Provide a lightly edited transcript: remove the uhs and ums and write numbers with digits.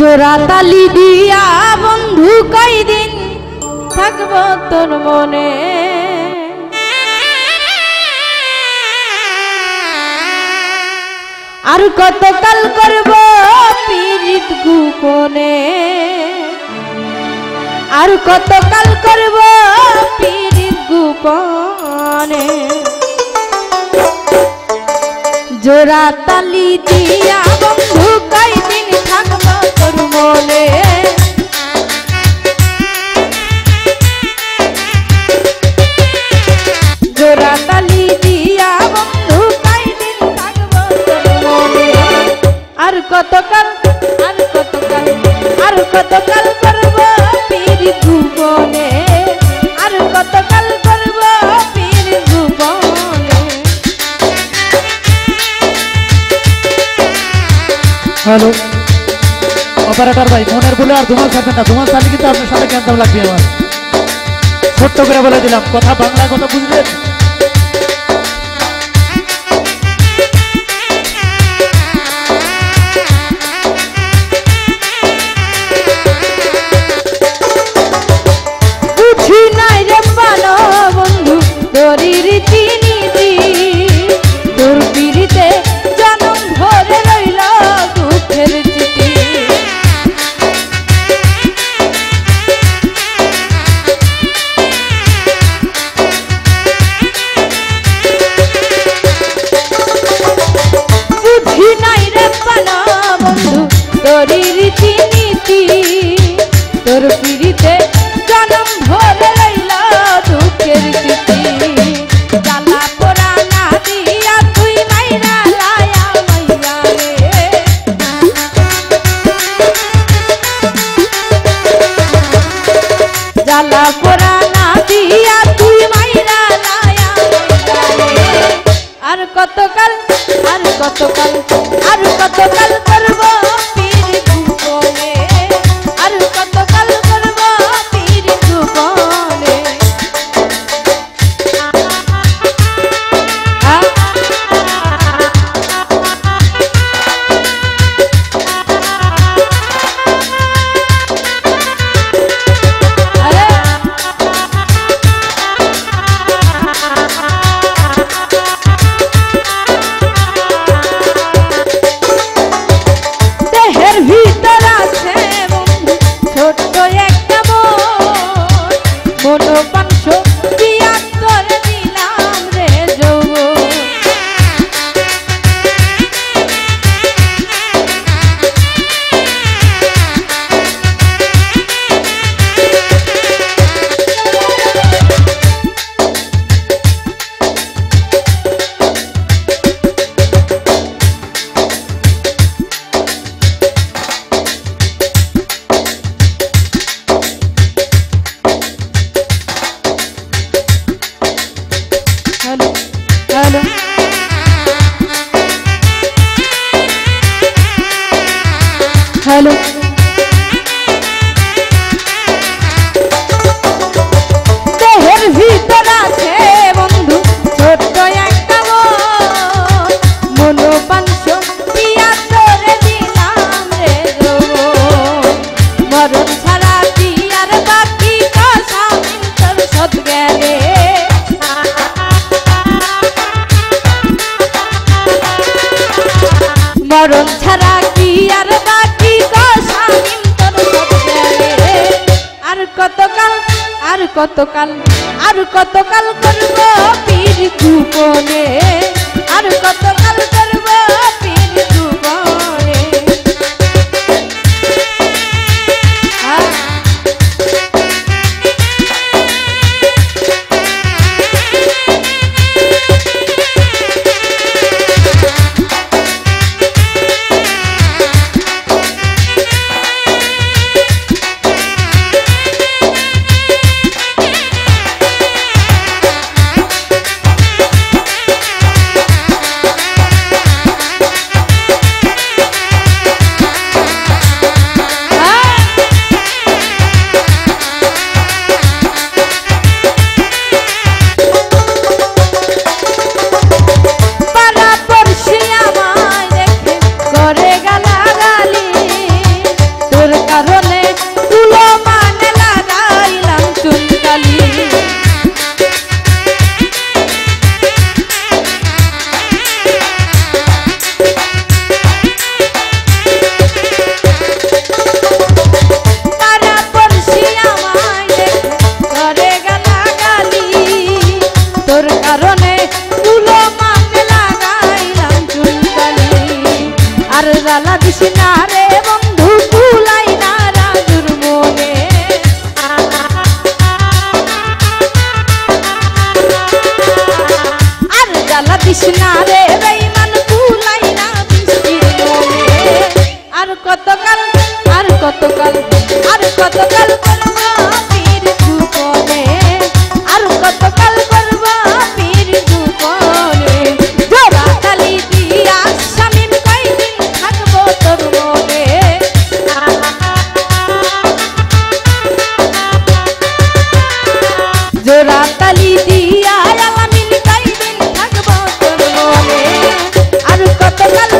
জোড়া তালি দিয়া বন্ধু কয়দিন থাকবো তোর মনে, আর কতকাল করব পীড়িত গোপনে, আর কতকাল করব পীড়িত গোপনে। জোড়া তালি দিয়া বন্ধু কয়দিন থাকবো তোর মনে, জোড়া তালি দিয়া বন্ধু কয়দিন থাকবো তোর মনে, আর কতকাল আর কতকাল আর কতকাল করব পীড়িত গোপনে, আর কতকাল করব পীড়িত গোপনে। হ্যালো অপারেটর ভাই, মনের বলে আর ধুমাল ছাড়বেন না, ধুমাল ছাড়লে কিন্তু আপনার সাথে ক্যান্সার লাগবে। আমার ছোট্ট করে বলে দিলাম, কথা বাংলা কথা বুঝলেন। বুঝি নাই রে ভালো বন্ধু তোরি রীতি নীতি, তোর পিড়িতে জনম ভরে রইল দুঃখের চিঠি। বুঝি নাই রে ভালো বন্ধু তোরি রীতি নীতি, তোর পিড়িতে জনম ভরে রইল দুঃখের চিঠি। জ্বালা পোড়া না দিয়া তুই মাইরা লায়া মাইয়া রে, জ্বালা পোড়া না দিয়া তুই মাইরা লায়া মাইয়া রে। আর কতকাল আর কতকাল আর কতকাল করব পীড়িত গোপনে, আর কতকাল করব পীড়িত গোপনে। দেহের ভিতর আছে বন্ধু ছোট্ট একটা মন, মনোপাংশ দিয়া করে দিলাম রে যৌবন। হ্যালো হ্যালো হ্যালো দেহের ভিতর আছে বন্ধু ছোট্ট একটা মন, মনোপাংশ দিয়া করে দিলাম রে যৌবন। মরণ ছাড়া কি আর বাকি কথা তোর সদ গেলে, মরণ ছাড়া কি আর বাকি কথা তোর সদ গেলে। আর কতকাল আর কতকাল আর কতকাল করব পীড়িত গোপনে, আর কতকাল করব পীড়িত গোপনে। আর জ্বালা দিস না রে বন্ধু কুলাই না রাজুর মনে আর জ্বালা দিস না রে বেঈমান কুলাই না বৃষ্টির মনে আর কতকাল আর কতকাল আর কতকাল করব পীর দুপনে আর কতকাল করব পীর দুপনে জোড়া তালি দিয়া শামিম কয়দিন থাকবো তোর মনে জোড়া তালি দিয়া আলামিন কয়দিন থাকবো তোর মনে আর কতকাল